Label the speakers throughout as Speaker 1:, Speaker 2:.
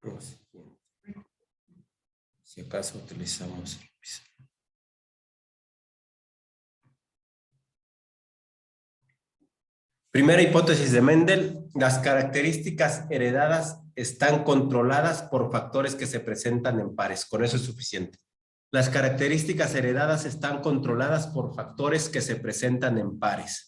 Speaker 1: Lo siguiente. Si acaso utilizamos el pizarrón. Primera hipótesis de Mendel: las características heredadas están controladas por factores que se presentan en pares. Con eso es suficiente. Las características heredadas están controladas por factores que se presentan en pares.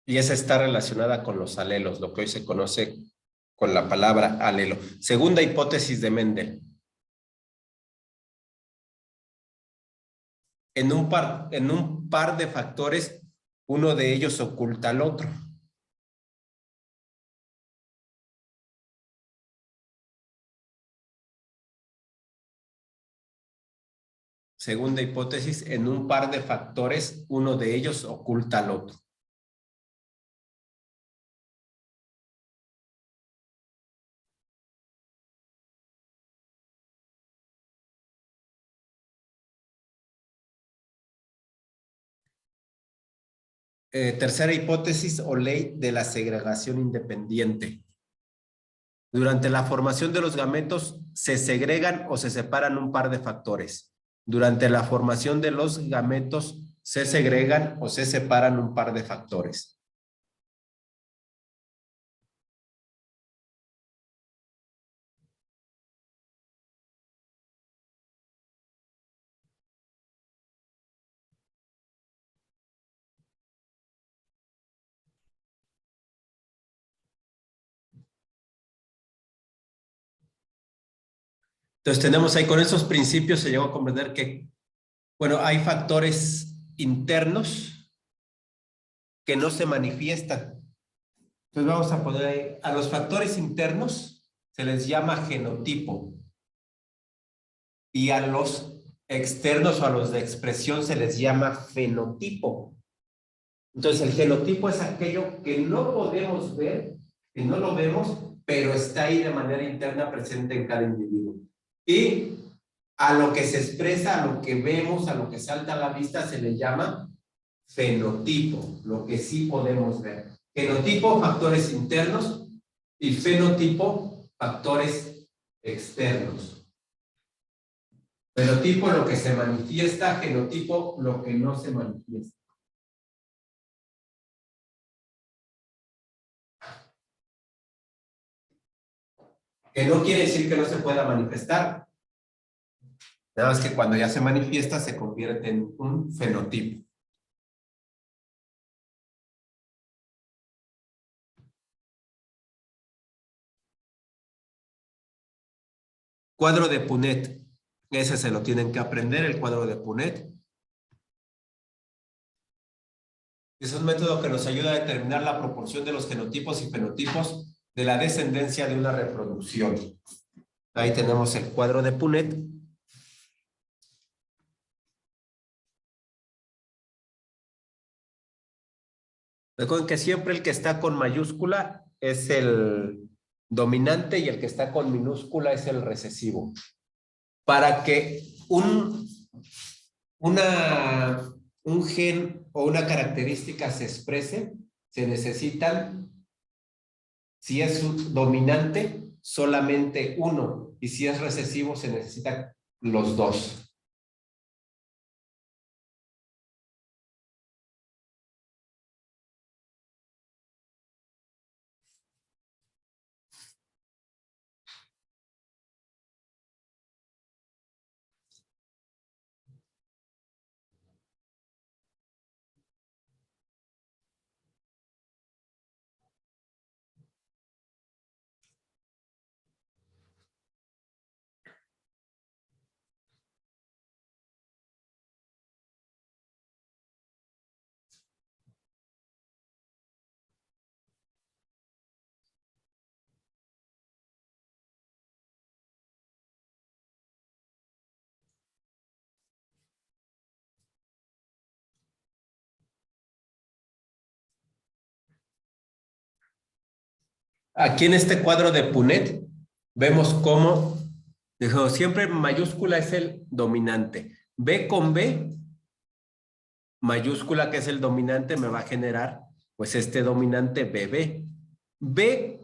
Speaker 1: Y esa está relacionada con los alelos, lo que hoy se conoce con la palabra alelo. Segunda hipótesis de Mendel: en un par de factores, uno de ellos oculta al otro. Segunda hipótesis: en un par de factores, uno de ellos oculta al otro. Tercera hipótesis o ley de la segregación independiente. Durante la formación de los gametos se segregan o se separan un par de factores. Durante la formación de los gametos se segregan o se separan un par de factores. Entonces tenemos ahí, con esos principios se llegó a comprender que, bueno, hay factores internos que no se manifiestan. Entonces vamos a poner ahí, a los factores internos se les llama genotipo y a los externos o a los de expresión se les llama fenotipo. Entonces el genotipo es aquello que no podemos ver, que no lo vemos, pero está ahí de manera interna presente en cada individuo. Y a lo que se expresa, a lo que vemos, a lo que salta a la vista se le llama fenotipo, lo que sí podemos ver. Genotipo, factores internos, y fenotipo, factores externos. Fenotipo, lo que se manifiesta; genotipo, lo que no se manifiesta. Que no quiere decir que no se pueda manifestar. Nada más que cuando ya se manifiesta se convierte en un fenotipo. Cuadro de Punnett. Ese se lo tienen que aprender, el cuadro de Punnett. Es un método que nos ayuda a determinar la proporción de los genotipos y fenotipos de la descendencia de una reproducción. Ahí tenemos el cuadro de Punnett. Recuerden que siempre el que está con mayúscula es el dominante y el que está con minúscula es el recesivo. Para que un gen o una característica se exprese, se necesitan, si es dominante, solamente uno, y si es recesivo, se necesitan los dos. Aquí en este cuadro de Punnett vemos cómo, dijo, siempre mayúscula es el dominante. B con B, mayúscula que es el dominante, me va a generar pues este dominante BB. B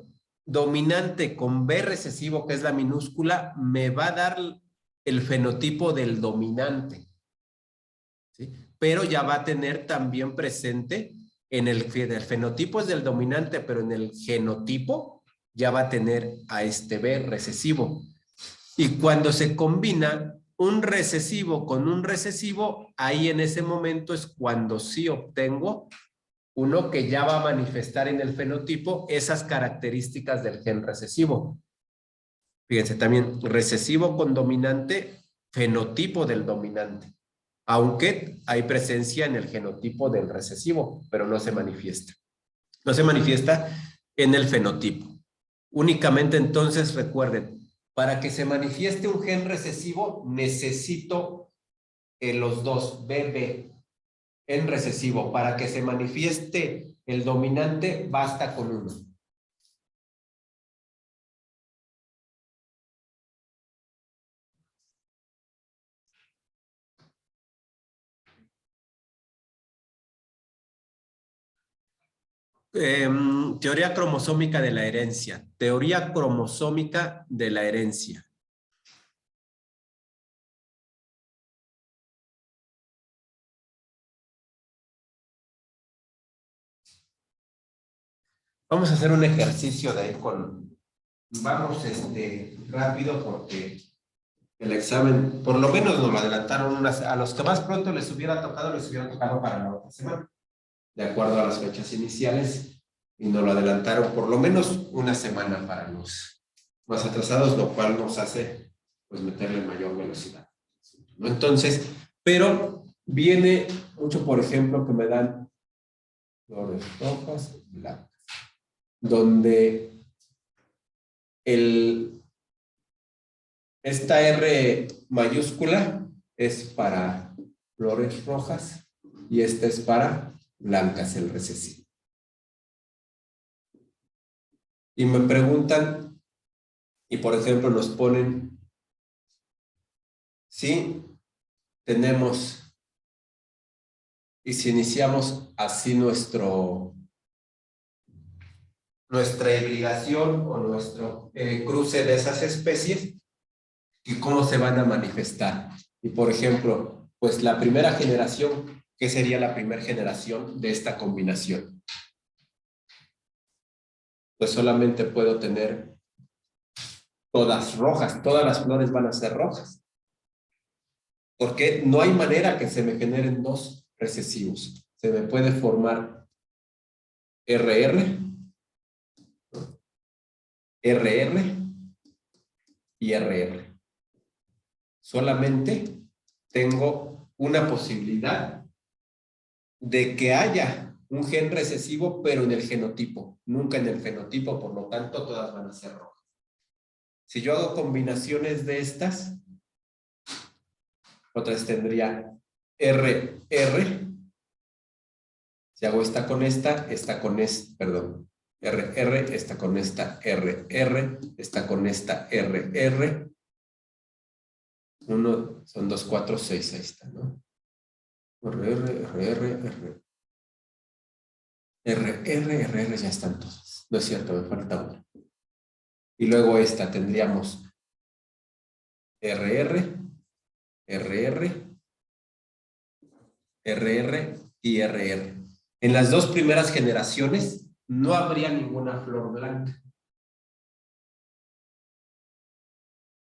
Speaker 1: dominante con B recesivo, que es la minúscula, me va a dar el fenotipo del dominante, ¿sí? Pero ya va a tener también presente en el fenotipo es del dominante, pero en el genotipo ya va a tener a este B recesivo. Y cuando se combina un recesivo con un recesivo, ahí en ese momento es cuando sí obtengo uno que ya va a manifestar en el fenotipo esas características del gen recesivo. Fíjense, también recesivo con dominante, fenotipo del dominante. Aunque hay presencia en el genotipo del recesivo, pero no se manifiesta. No se manifiesta en el fenotipo. Únicamente entonces recuerden, para que se manifieste un gen recesivo, necesito los dos, BB, en recesivo. Para que se manifieste el dominante, basta con uno. Teoría cromosómica de la herencia. Teoría cromosómica de la herencia. Vamos a hacer un ejercicio de ahí con... Vamos rápido porque el examen, por lo menos nos lo adelantaron a los que más pronto les hubiera tocado para la otra semana, de acuerdo a las fechas iniciales, y nos lo adelantaron por lo menos una semana para los más atrasados, lo cual nos hace pues meterle mayor velocidad, ¿no? Entonces, pero viene mucho, por ejemplo, que me dan flores rojas, blancas, donde esta R mayúscula es para flores rojas y esta es para blancas, el recesivo. Y me preguntan, y por ejemplo nos ponen, si tenemos, y si iniciamos así nuestra hibridación o nuestro cruce de esas especies, y cómo se van a manifestar. Y por ejemplo, pues la primera generación, ¿qué sería la primera generación de esta combinación? Pues solamente puedo tener todas rojas, todas las flores van a ser rojas. Porque no hay manera que se me generen dos recesivos. Se me puede formar RR, RR y RR. Solamente tengo una posibilidad de que haya un gen recesivo, pero en el genotipo, nunca en el fenotipo, por lo tanto, todas van a ser rojas. Si yo hago combinaciones de estas, otra vez tendría RR. Si hago esta con esta con esta, perdón, RR, esta con esta RR, esta con esta RR. Uno, son 2, 4, 6, ahí está, ¿no? RR, ya están todas. No es cierto, me falta una. Y luego esta tendríamos RR, RR y RR. En las dos primeras generaciones no habría ninguna flor blanca.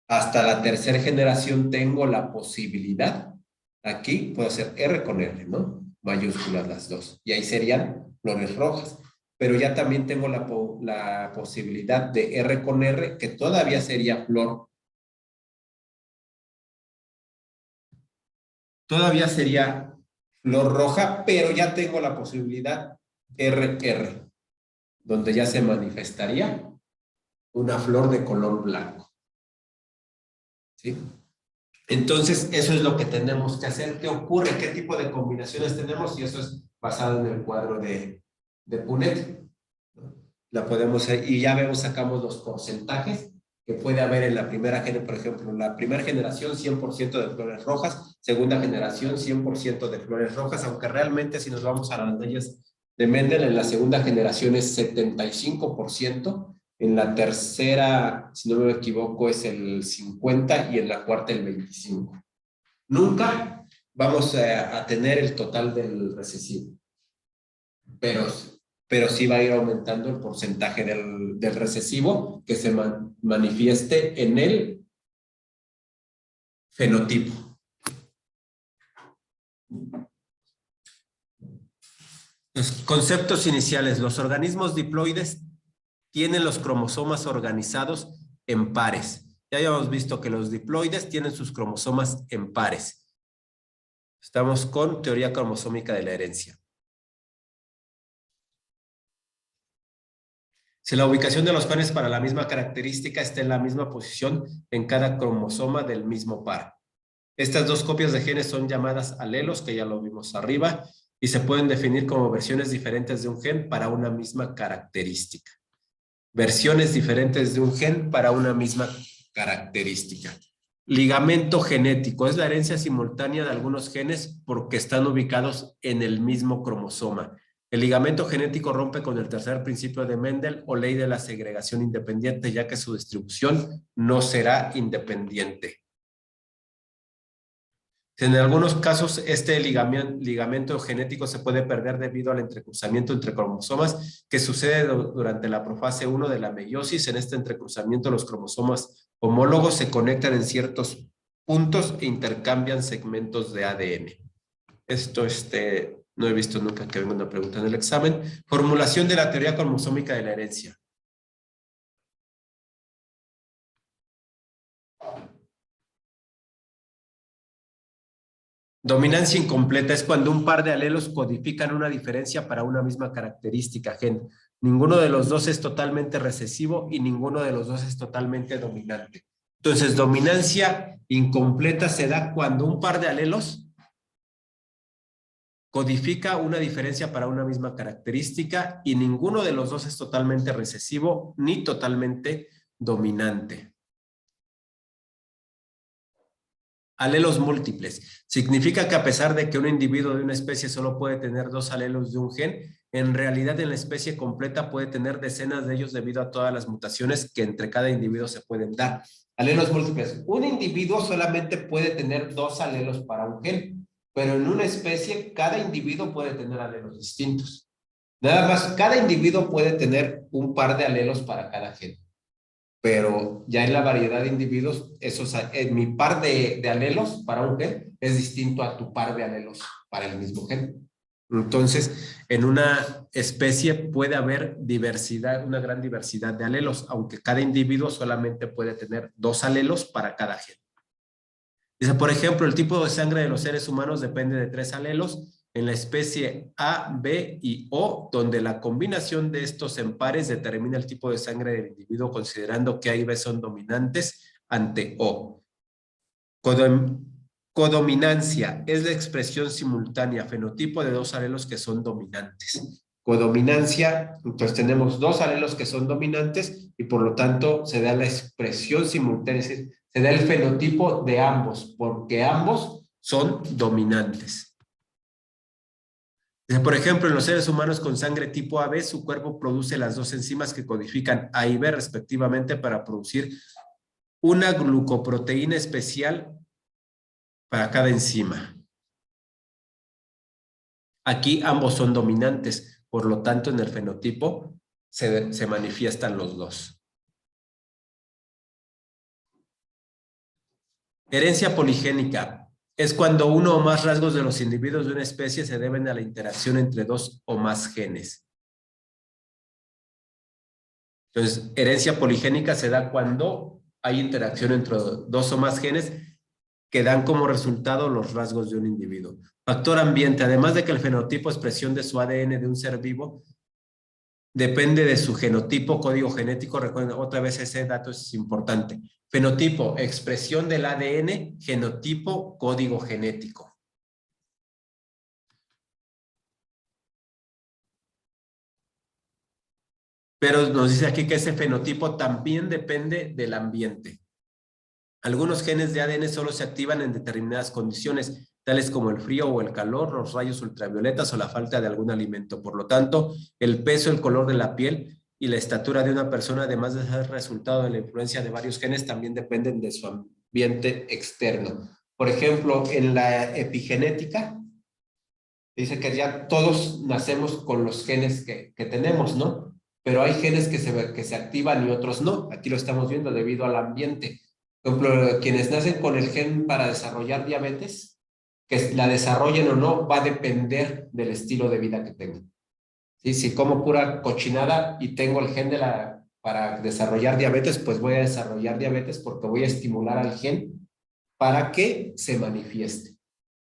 Speaker 1: Hasta la tercera generación tengo la posibilidad, aquí puedo hacer R con R, ¿no? Mayúsculas las dos. Y ahí serían flores rojas. Pero ya también tengo la posibilidad de R con R, que todavía sería flor. Todavía sería flor roja, pero ya tengo la posibilidad RR, donde ya se manifestaría una flor de color blanco. ¿Sí? Entonces, eso es lo que tenemos que hacer. ¿Qué ocurre? ¿Qué tipo de combinaciones tenemos? Y eso es basado en el cuadro de Punnett. La podemos, y ya vemos, sacamos los porcentajes que puede haber en la primera generación, por ejemplo, la primera generación 100% de flores rojas, segunda generación 100% de flores rojas, aunque realmente si nos vamos a las leyes de Mendel, en la segunda generación es 75%, en la tercera, si no me equivoco, es el 50% y en la cuarta el 25%. Nunca vamos a tener el total del recesivo, pero sí va a ir aumentando el porcentaje del recesivo que se manifieste en el fenotipo. Los conceptos iniciales. Los organismos diploides tienen los cromosomas organizados en pares. Ya habíamos visto que los diploides tienen sus cromosomas en pares. Estamos con teoría cromosómica de la herencia. Si la ubicación de los genes para la misma característica está en la misma posición en cada cromosoma del mismo par. Estas dos copias de genes son llamadas alelos, que ya lo vimos arriba, y se pueden definir como versiones diferentes de un gen para una misma característica. Versiones diferentes de un gen para una misma característica. Ligamento genético es la herencia simultánea de algunos genes porque están ubicados en el mismo cromosoma. El ligamento genético rompe con el tercer principio de Mendel o ley de la segregación independiente, ya que su distribución no será independiente. En algunos casos, este ligamento genético se puede perder debido al entrecruzamiento entre cromosomas que sucede durante la profase 1 de la meiosis. En este entrecruzamiento, los cromosomas homólogos se conectan en ciertos puntos e intercambian segmentos de ADN. Esto, no he visto nunca que venga una pregunta en el examen. Formulación de la teoría cromosómica de la herencia. Dominancia incompleta es cuando un par de alelos codifican una diferencia para una misma característica gen. Ninguno de los dos es totalmente recesivo y ninguno de los dos es totalmente dominante. Entonces, dominancia incompleta se da cuando un par de alelos codifica una diferencia para una misma característica y ninguno de los dos es totalmente recesivo ni totalmente dominante. Alelos múltiples. Significa que a pesar de que un individuo de una especie solo puede tener 2 alelos de un gen, en realidad en la especie completa puede tener decenas de ellos debido a todas las mutaciones que entre cada individuo se pueden dar. Alelos múltiples. Un individuo solamente puede tener 2 alelos para un gen, pero en una especie cada individuo puede tener alelos distintos. Nada más, cada individuo puede tener un par de alelos para cada gen. Pero ya en la variedad de individuos, mi par de alelos para un gen es distinto a tu par de alelos para el mismo gen. Entonces, en una especie puede haber diversidad, una gran diversidad de alelos, aunque cada individuo solamente puede tener 2 alelos para cada gen. Dice, por ejemplo, el tipo de sangre de los seres humanos depende de 3 alelos en la especie A, B y O, donde la combinación de estos en pares determina el tipo de sangre del individuo, considerando que A y B son dominantes ante O. Codominancia es la expresión simultánea, fenotipo de 2 alelos que son dominantes. Codominancia, entonces tenemos 2 alelos que son dominantes y por lo tanto se da la expresión simultánea, es decir, se da el fenotipo de ambos, porque ambos son dominantes. Por ejemplo, en los seres humanos con sangre tipo AB, su cuerpo produce las 2 enzimas que codifican A y B respectivamente para producir una glucoproteína especial para cada enzima. Aquí ambos son dominantes, por lo tanto en el fenotipo se manifiestan los dos. Herencia poligénica es cuando uno o más rasgos de los individuos de una especie se deben a la interacción entre 2 o más genes. Entonces, herencia poligénica se da cuando hay interacción entre 2 o más genes que dan como resultado los rasgos de un individuo. Factor ambiente, además de que el fenotipo expresión de su ADN de un ser vivo depende de su genotipo, código genético. Recuerden, otra vez ese dato es importante. Fenotipo, expresión del ADN, genotipo, código genético. Pero nos dice aquí que ese fenotipo también depende del ambiente. Algunos genes de ADN solo se activan en determinadas condiciones, tales como el frío o el calor, los rayos ultravioletas o la falta de algún alimento. Por lo tanto, el peso, el color de la piel y la estatura de una persona, además de ser resultado de la influencia de varios genes, también dependen de su ambiente externo. Por ejemplo, en la epigenética, dice que ya todos nacemos con los genes que tenemos, ¿no? Pero hay genes que se activan y otros no. Aquí lo estamos viendo debido al ambiente. Por ejemplo, quienes nacen con el gen para desarrollar diabetes, que la desarrollen o no, va a depender del estilo de vida que tengan. ¿Sí? Si como pura cochinada y tengo el gen para desarrollar diabetes, pues voy a desarrollar diabetes porque voy a estimular al gen para que se manifieste.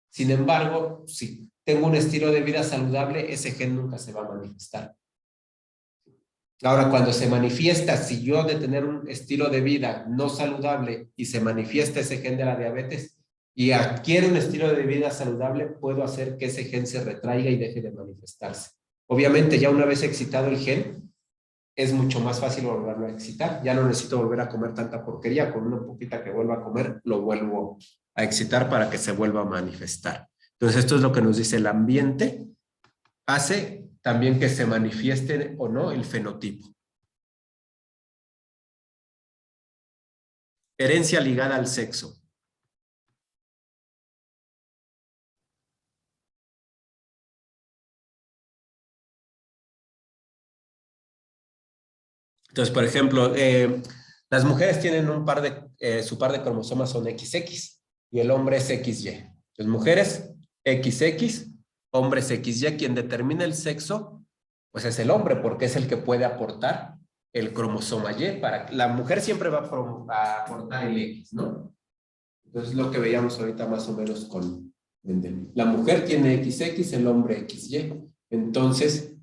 Speaker 1: Sin embargo, si tengo un estilo de vida saludable, ese gen nunca se va a manifestar. Ahora, cuando se manifiesta, si yo de tener un estilo de vida no saludable y se manifiesta ese gen de la diabetes y adquiere un estilo de vida saludable, puedo hacer que ese gen se retraiga y deje de manifestarse. Obviamente, ya una vez excitado el gen, es mucho más fácil volverlo a excitar. Ya no necesito volver a comer tanta porquería. Con una poquita que vuelva a comer, lo vuelvo a excitar para que se vuelva a manifestar. Entonces, esto es lo que nos dice el ambiente. Hace también que se manifieste o no el fenotipo. Herencia ligada al sexo. Entonces, por ejemplo, las mujeres tienen su par de cromosomas son XX y el hombre es XY. Las mujeres XX, hombres XY. Quien determina el sexo, pues es el hombre, porque es el que puede aportar el cromosoma Y. La mujer siempre va a aportar el X, ¿no? Entonces, lo que veíamos ahorita más o menos con Mendel. La mujer tiene XX, el hombre XY. Entonces,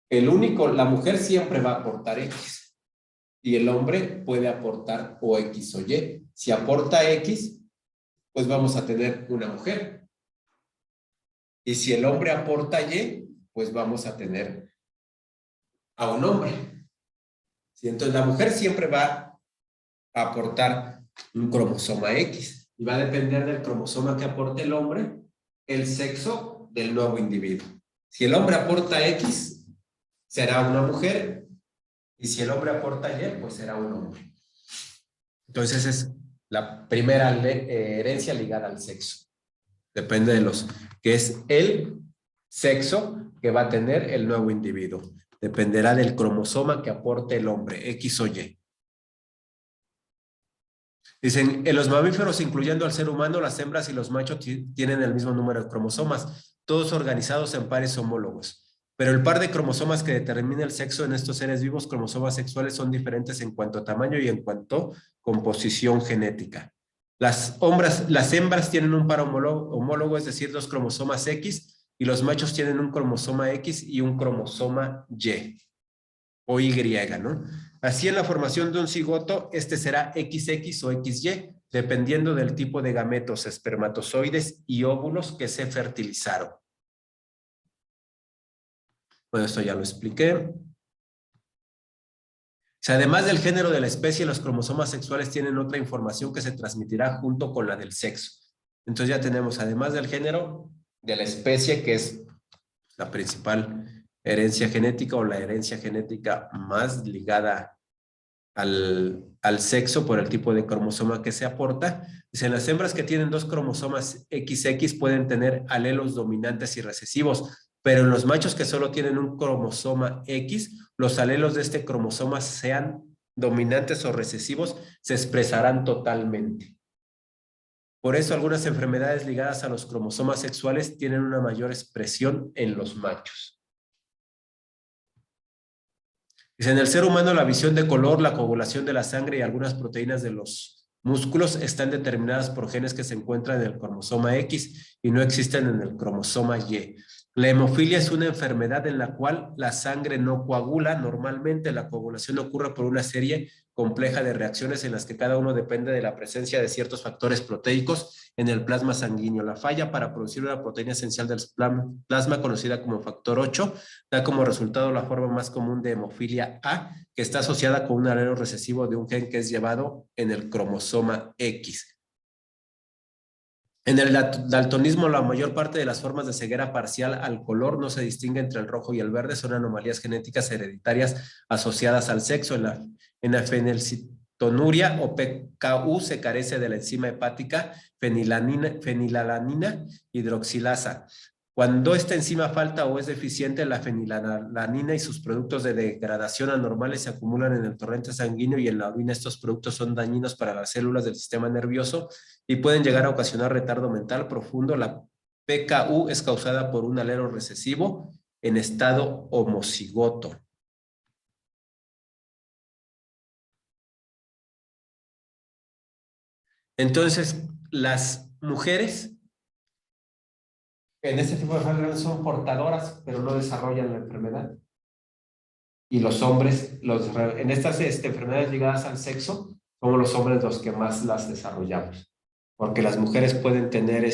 Speaker 1: la mujer siempre va a aportar X. Y el hombre puede aportar o X o Y. Si aporta X, pues vamos a tener una mujer. Y si el hombre aporta Y, pues vamos a tener a un hombre. ¿Sí? Entonces la mujer siempre va a aportar un cromosoma X. Y va a depender del cromosoma que aporte el hombre, el sexo del nuevo individuo. Si el hombre aporta X, será una mujer. Y si el hombre aporta Y, pues será un hombre. Entonces, esa es la primera herencia ligada al sexo. Depende de que es el sexo que va a tener el nuevo individuo. Dependerá del cromosoma que aporte el hombre, X o Y. Dicen, en los mamíferos, incluyendo al ser humano, las hembras y los machos tienen el mismo número de cromosomas, todos organizados en pares homólogos. Pero el par de cromosomas que determina el sexo en estos seres vivos, cromosomas sexuales, son diferentes en cuanto a tamaño y en cuanto a composición genética. Las hembras tienen un par homólogo, es decir, 2 cromosomas X, y los machos tienen un cromosoma X y un cromosoma Y, o Y, ¿no? Así, en la formación de un cigoto, este será XX o XY, dependiendo del tipo de gametos, espermatozoides y óvulos que se fertilizaron. Bueno, esto ya lo expliqué. O sea, además del género de la especie, los cromosomas sexuales tienen otra información que se transmitirá junto con la del sexo. Entonces ya tenemos, además del género de la especie, que es la principal herencia genética o la herencia genética más ligada al sexo por el tipo de cromosoma que se aporta. Dicen, las hembras que tienen 2 cromosomas XX pueden tener alelos dominantes y recesivos, pero en los machos que solo tienen un cromosoma X, los alelos de este cromosoma, sean dominantes o recesivos, se expresarán totalmente. Por eso algunas enfermedades ligadas a los cromosomas sexuales tienen una mayor expresión en los machos. Dice, en el ser humano la visión de color, la coagulación de la sangre y algunas proteínas de los músculos están determinadas por genes que se encuentran en el cromosoma X y no existen en el cromosoma Y. La hemofilia es una enfermedad en la cual la sangre no coagula. Normalmente la coagulación ocurre por una serie compleja de reacciones en las que cada uno depende de la presencia de ciertos factores proteicos en el plasma sanguíneo. La falla para producir una proteína esencial del plasma, conocida como factor 8, da como resultado la forma más común de hemofilia A, que está asociada con un alelo recesivo de un gen que es llevado en el cromosoma X. En el daltonismo, la mayor parte de las formas de ceguera parcial al color no se distingue entre el rojo y el verde, son anomalías genéticas hereditarias asociadas al sexo. En la fenilcetonuria o PKU se carece de la enzima hepática fenilalanina hidroxilasa. Cuando esta enzima falta o es deficiente, la fenilalanina y sus productos de degradación anormales se acumulan en el torrente sanguíneo y en la orina. Estos productos son dañinos para las células del sistema nervioso y pueden llegar a ocasionar retardo mental profundo. La PKU es causada por un alelo recesivo en estado homocigoto. Entonces, las mujeres en este tipo de enfermedades son portadoras, pero no desarrollan la enfermedad. Y los hombres, en estas enfermedades ligadas al sexo, somos los hombres los que más las desarrollamos. Porque las mujeres pueden tener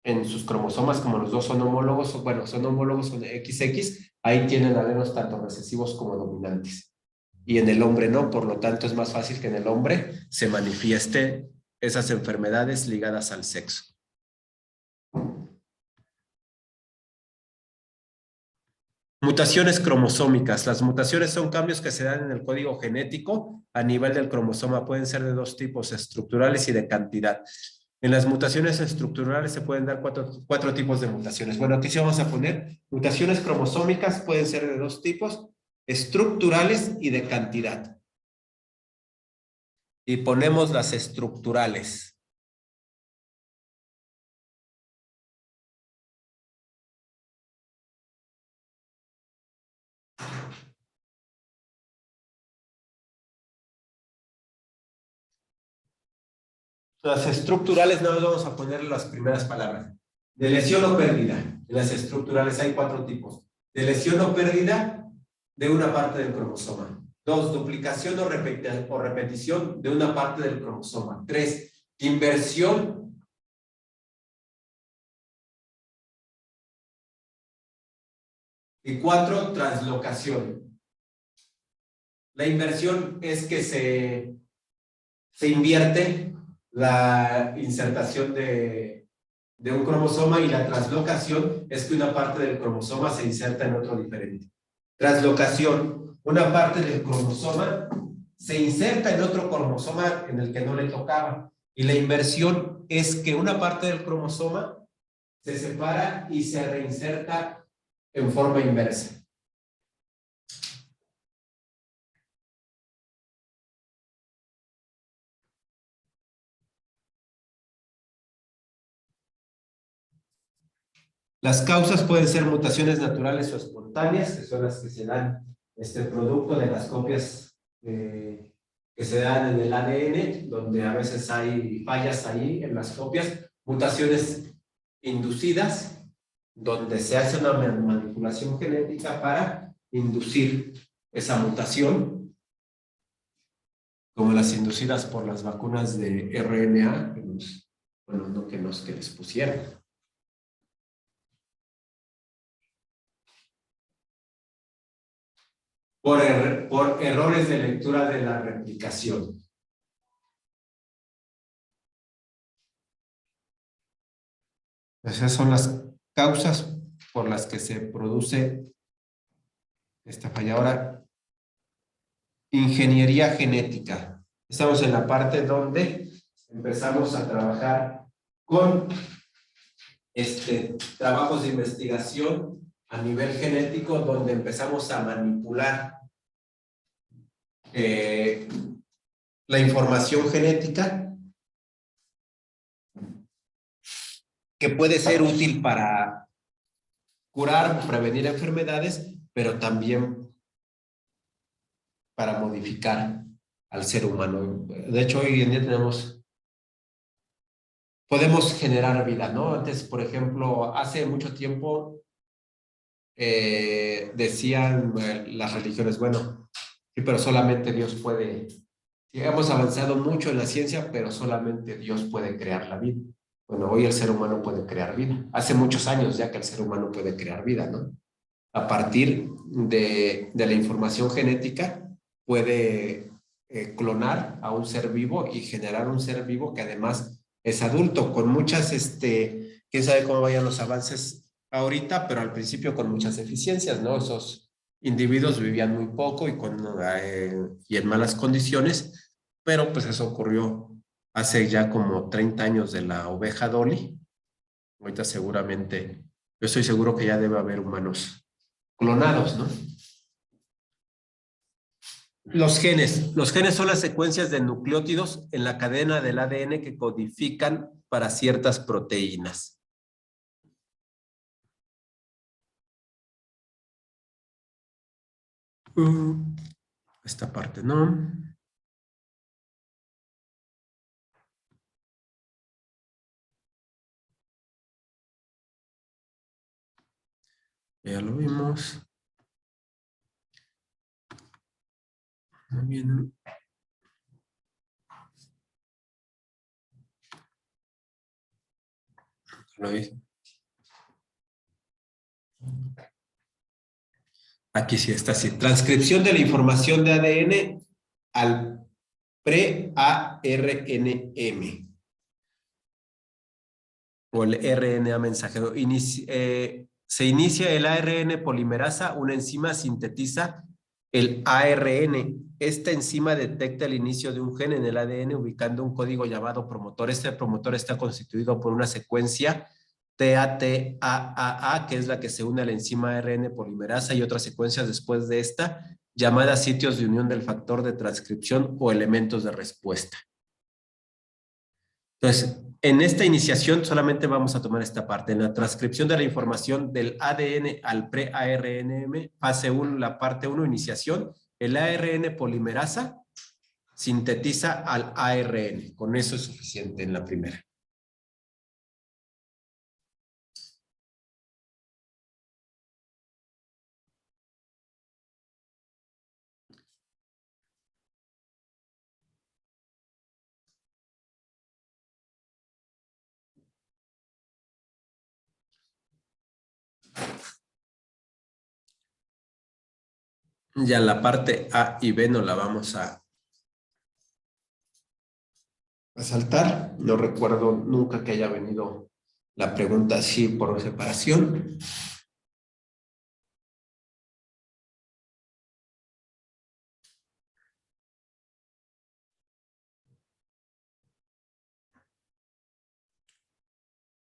Speaker 1: en sus cromosomas, como los dos son homólogos, bueno, son homólogos, son XX, ahí tienen alelos tanto recesivos como dominantes. Y en el hombre no, por lo tanto es más fácil que en el hombre se manifieste esas enfermedades ligadas al sexo. Mutaciones cromosómicas. Las mutaciones son cambios que se dan en el código genético a nivel del cromosoma. Pueden ser de dos tipos, estructurales y de cantidad. En las mutaciones estructurales se pueden dar cuatro tipos de mutaciones. Bueno, aquí sí vamos a poner mutaciones cromosómicas, pueden ser de dos tipos, estructurales y de cantidad. Y ponemos las estructurales. Las estructurales nada más vamos a poner las primeras palabras. De lesión o pérdida. En las estructurales hay cuatro tipos. De lesión o pérdida de una parte del cromosoma. 2, duplicación o repetición de una parte del cromosoma. 3, inversión. Y 4, translocación. La inversión es que se invierte la insertación de un cromosoma, y la translocación es que una parte del cromosoma se inserta en otro diferente. Translocación, una parte del cromosoma se inserta en otro cromosoma en el que no le tocaba. Y la inversión es que una parte del cromosoma se separa y se reinserta en forma inversa. Las causas pueden ser mutaciones naturales o espontáneas, que son las que se dan producto de las copias que se dan en el ADN, donde a veces hay fallas ahí en las copias. Mutaciones inducidas, donde se hace una manipulación genética para inducir esa mutación, como las inducidas por las vacunas de RNA, que les pusieron. Por errores de lectura de la replicación. Esas son las causas por las que se produce esta falla. Ahora, ingeniería genética. Estamos en la parte donde empezamos a trabajar con trabajos de investigación a nivel genético, donde empezamos a manipular la información genética, que puede ser útil para curar o prevenir enfermedades, pero también para modificar al ser humano. De hecho, hoy en día tenemos podemos generar vida, ¿no? Antes, por ejemplo, hace mucho tiempo decían las religiones, bueno, sí, pero solamente Dios puede, sí, hemos avanzado mucho en la ciencia, pero solamente Dios puede crear la vida. Bueno, hoy el ser humano puede crear vida. Hace muchos años ya que el ser humano puede crear vida, ¿no? A partir de la información genética, puede clonar a un ser vivo y generar un ser vivo que además es adulto, con muchas, quién sabe cómo vayan los avances ahorita, pero al principio con muchas deficiencias, ¿no? Esos individuos vivían muy poco y en malas condiciones, pero pues eso ocurrió hace ya como 30 años de la oveja Dolly. Ahorita seguramente, yo estoy seguro que ya debe haber humanos clonados, ¿no? Los genes son las secuencias de nucleótidos en la cadena del ADN que codifican para ciertas proteínas. Esta parte no. Ya lo vimos. Muy bien. Lo vi. Aquí sí está así. Transcripción de la información de ADN al pre-ARNM o el RNA mensajero. Se inicia el ARN polimerasa, una enzima sintetiza el ARN. Esta enzima detecta el inicio de un gen en el ADN ubicando un código llamado promotor. Este promotor está constituido por una secuencia TATAAA, que es la que se une a la enzima ARN polimerasa, y otras secuencias después de esta, llamadas sitios de unión del factor de transcripción o elementos de respuesta. Entonces, en esta iniciación solamente vamos a tomar esta parte. En la transcripción de la información del ADN al pre-ARNM, fase 1, la parte 1, iniciación, el ARN polimerasa sintetiza al ARN. Con eso es suficiente en la primera. Ya la parte A y B no la vamos a saltar. No recuerdo nunca que haya venido la pregunta así por separación.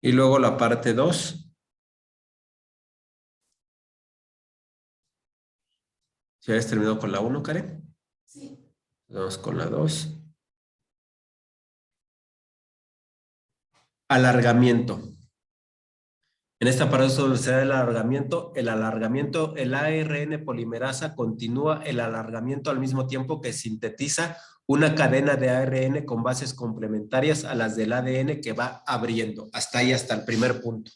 Speaker 1: Y luego la parte 2. ¿Si habías terminado con la 1, Karen? Sí. Vamos con la 2. Alargamiento. En esta parte donde se da el alargamiento, el ARN polimerasa continúa el alargamiento al mismo tiempo que sintetiza una cadena de ARN con bases complementarias a las del ADN que va abriendo. Hasta ahí, hasta el primer punto.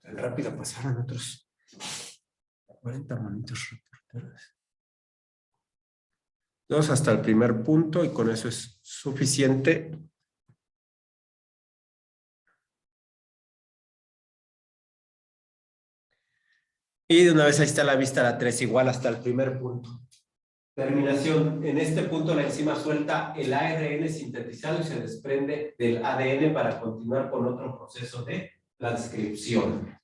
Speaker 1: Tan rápido pasaron otros 40 monitos reporteros. Vamos hasta el primer punto y con eso es suficiente Y de una vez ahí está la vista a la 3 igual hasta el primer punto. Terminación. En este punto la enzima suelta el ARN sintetizado y se desprende del ADN para continuar con otro proceso de transcripción.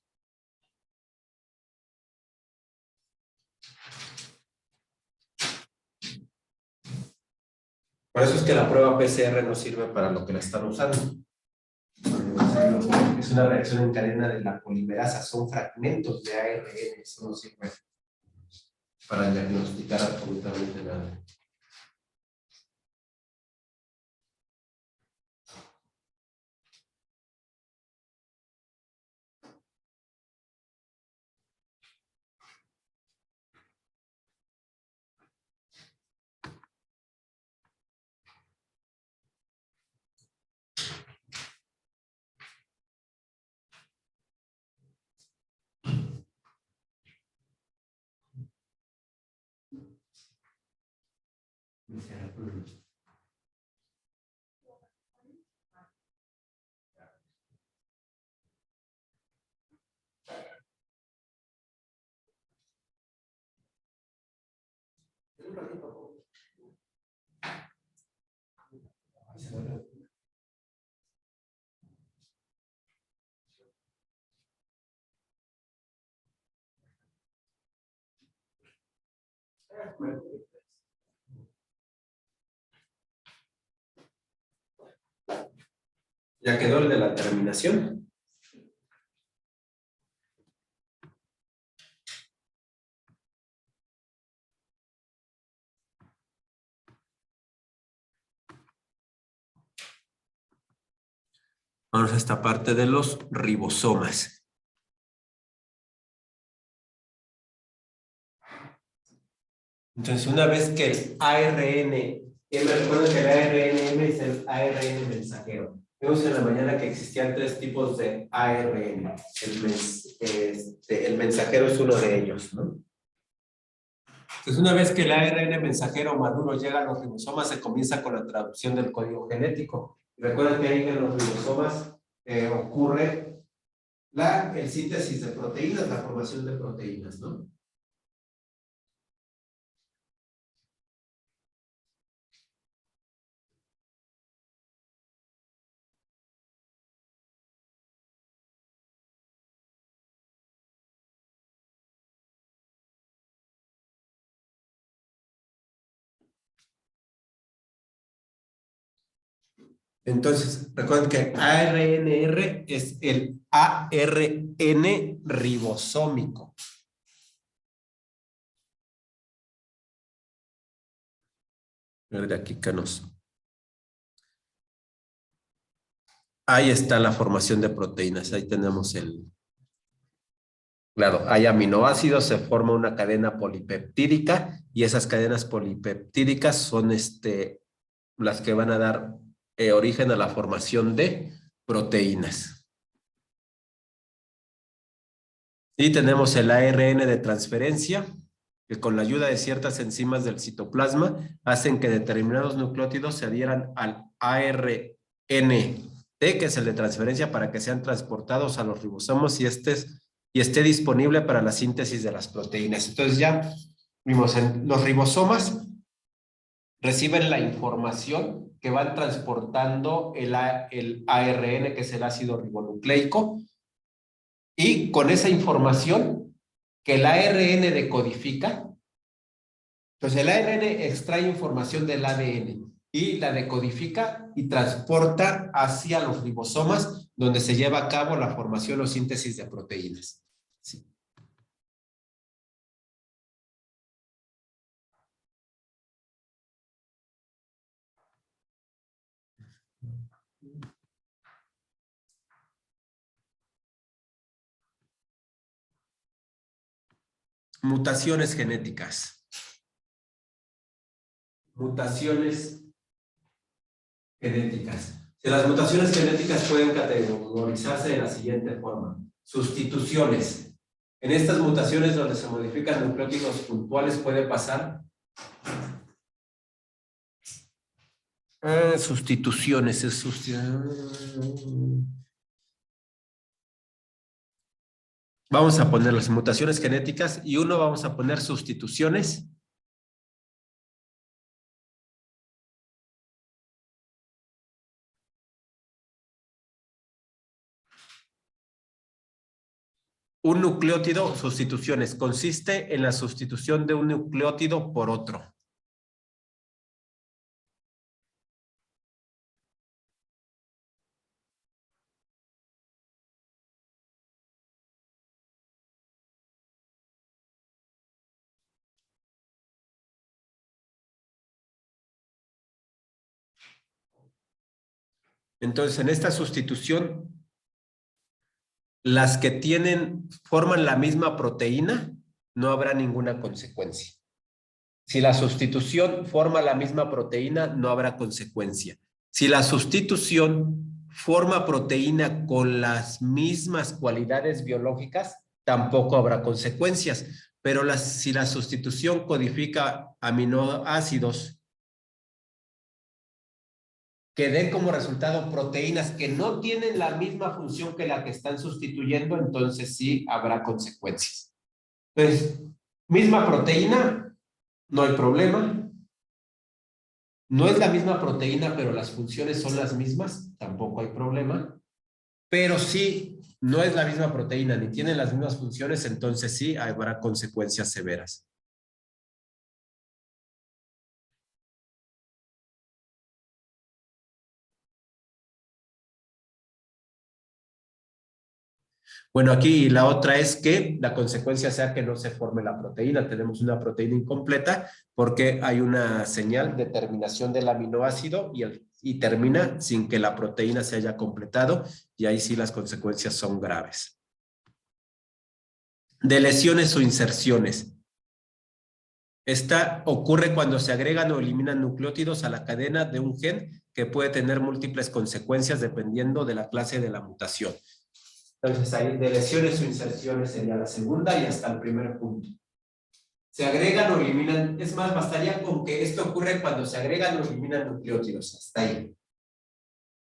Speaker 1: Por eso es que la prueba PCR no sirve para lo que la están usando. Es una reacción en cadena de la polimerasa, son fragmentos de ARN, eso no sirve para diagnosticar absolutamente nada. Ya quedó el de la terminación. Vamos a esta parte de los ribosomas. Entonces, una vez que el ARN, me recuerdo que el ARNM es el ARN mensajero. Vimos en la mañana que existían 3 tipos de ARN. El mensajero es uno de ellos, ¿no? Entonces, una vez que el ARN mensajero maduro llega a los ribosomas, se comienza con la traducción del código genético. Recuerden que ahí en los ribosomas ocurre el síntesis de proteínas, la formación de proteínas, ¿no? Entonces, recuerden que ARNR es el ARN ribosómico. A ver, de aquí, Canos. Ahí está la formación de proteínas. Ahí tenemos el... Claro, hay aminoácidos, se forma una cadena polipeptídica y esas cadenas polipeptídicas son las que van a dar origen a la formación de proteínas. Y tenemos el ARN de transferencia, que con la ayuda de ciertas enzimas del citoplasma hacen que determinados nucleótidos se adhieran al ARNT, que es el de transferencia, para que sean transportados a los ribosomas y esté disponible para la síntesis de las proteínas. Entonces ya vimos, en los ribosomas reciben la información que van transportando el ARN, que es el ácido ribonucleico, y con esa información que el ARN decodifica, pues el ARN extrae información del ADN y la decodifica y transporta hacia los ribosomas, donde se lleva a cabo la formación o síntesis de proteínas. Sí. Mutaciones genéticas. Mutaciones genéticas. Las mutaciones genéticas pueden categorizarse de la siguiente forma. Sustituciones. En estas mutaciones donde se modifican nucleótidos puntuales puede pasar sustituciones. Vamos a poner las mutaciones genéticas y uno vamos a poner sustituciones. Un nucleótido, sustituciones, consiste en la sustitución de un nucleótido por otro. Entonces, en esta sustitución, las que forman la misma proteína, no habrá ninguna consecuencia. Si la sustitución forma la misma proteína, no habrá consecuencia. Si la sustitución forma proteína con las mismas cualidades biológicas, tampoco habrá consecuencias. Pero si la sustitución codifica aminoácidos que den como resultado proteínas que no tienen la misma función que la que están sustituyendo, entonces sí habrá consecuencias. Entonces, misma proteína, no hay problema. No es la misma proteína, pero las funciones son las mismas, tampoco hay problema. Pero si no es la misma proteína ni tiene las mismas funciones, entonces sí habrá consecuencias severas. Bueno, aquí la otra es que la consecuencia sea que no se forme la proteína. Tenemos una proteína incompleta porque hay una señal de terminación del aminoácido y termina sin que la proteína se haya completado, y ahí sí las consecuencias son graves. De lesiones o inserciones. Esta ocurre cuando se agregan o eliminan nucleótidos a la cadena de un gen que puede tener múltiples consecuencias dependiendo de la clase de la mutación. Entonces, ahí de lesiones o inserciones sería la segunda y hasta el primer punto. Se agregan o eliminan, es más, bastaría con que esto ocurre cuando se agregan o eliminan nucleótidos, hasta ahí.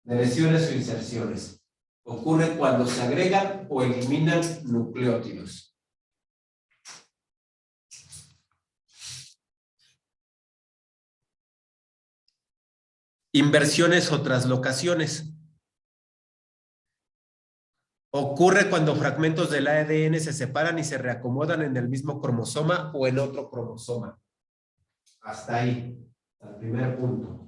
Speaker 1: De lesiones o inserciones. Ocurre cuando se agregan o eliminan nucleótidos. Inversiones o translocaciones. Ocurre cuando fragmentos del ADN se separan y se reacomodan en el mismo cromosoma o en otro cromosoma. Hasta ahí, hasta el primer punto.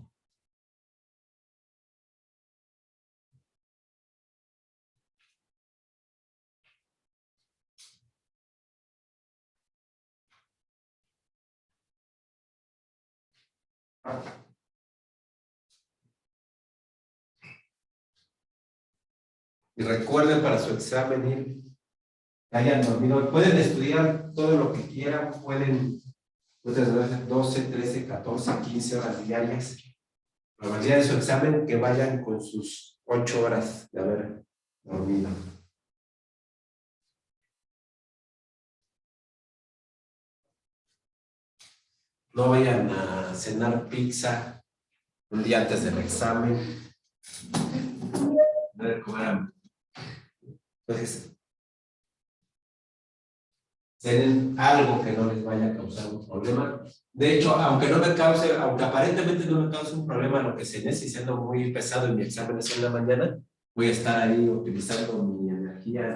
Speaker 1: Y recuerden para su examen ir, que hayan dormido. Pueden estudiar todo lo que quieran, pueden hacer 12, 13, 14, 15 horas diarias. La mayoría de su examen que vayan con sus 8 horas de haber dormido. No vayan a cenar pizza un día antes del examen. No comer. Entonces, cenen algo que no les vaya a causar un problema. De hecho, aunque aparentemente no me cause un problema lo que cené, si siendo muy pesado en mi examen en la mañana, voy a estar ahí utilizando mi energía